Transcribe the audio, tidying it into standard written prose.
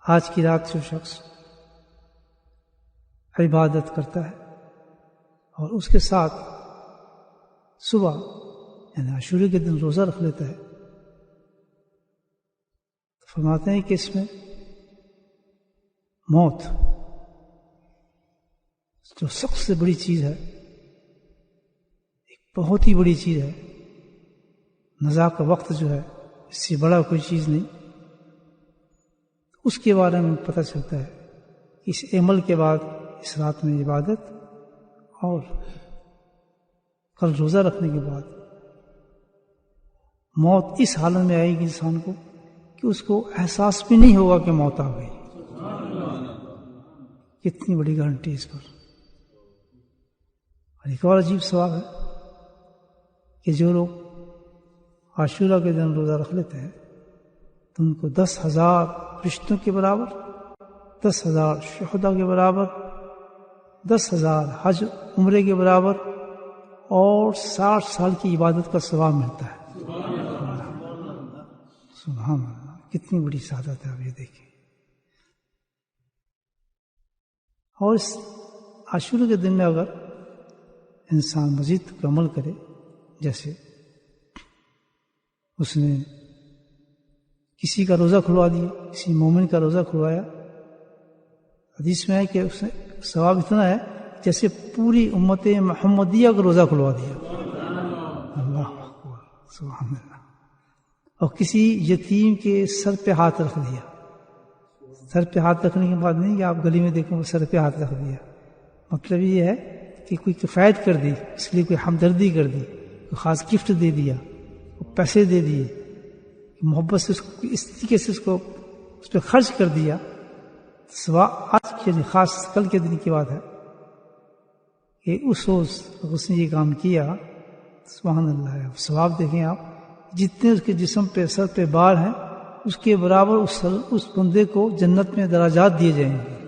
آج کی رات جو شخص عبادت کرتا ہے اور اس کے ساتھ صبح یعنی عاشورے کے دن روزہ رکھ لیتا ہے، تو فرماتے ہیں کہ اس میں موت جو سب سے بڑی چیز ہے، ایک بہت ہی بڑی چیز ہے، نزاع کا وقت جو ہے اس سے بڑا کوئی چیز نہیں، اس کے بارے میں پتہ چلتا ہے کہ اس عمل کے بعد اس رات میں عبادت اور کل روزہ رکھنے کے بعد موت اس حالت میں آئے گی انسان کو کہ اس کو احساس بھی نہیں ہوگا کہ موت آ گئی۔ کتنی بڑی گارنٹی اس پر۔ اور ایک اور عجیب سوال ہے کہ جو لوگ عاشورہ کے دن روزہ رکھ لیتے ہیں تو ان کو 10,000 فرشتوں کے برابر، 10,000 شہداء کے برابر، 10,000 حج عمرے کے برابر اور 60 سال کی عبادت کا ثواب ملتا ہے۔ سبحان اللہ، کتنی بڑی سعادت ہے، آپ یہ دیکھیں۔ اور اس عاشورہ کے دن میں اگر انسان مزید کا عمل کرے، جیسے اس نے کسی کا روزہ کھلوا دیا، کسی مومن کا روزہ کھلوایا، حدیث میں ہے کہ اس نے ثواب اتنا ہے جیسے پوری امت محمدیہ کا روزہ کھلوا دیا۔ اللہ اکبر، سبحان اللہ۔ اور کسی یتیم کے سر پہ ہاتھ رکھ دیا۔ سر پہ ہاتھ رکھنے کے بعد نہیں کہ آپ گلی میں دیکھیں وہ سر پہ ہاتھ رکھ دیا، مطلب یہ ہے کہ کوئی کفایت کر دی، اس لیے کوئی ہمدردی کر دی، کوئی خاص گفٹ دے دیا، پیسے دے دیے، محبت سے اس طریقے سے اس پہ خرچ کر دیا۔ سوا آج کے لیے خاص کل کے دن کی بات ہے کہ اس روز اس نے یہ کام کیا، سبحان اللہ ہے۔ ثواب دیکھیں آپ، جتنے اس کے جسم پہ سر پہ بال ہیں اس کے برابر اس بندے کو جنت میں درجات دیے جائیں گے۔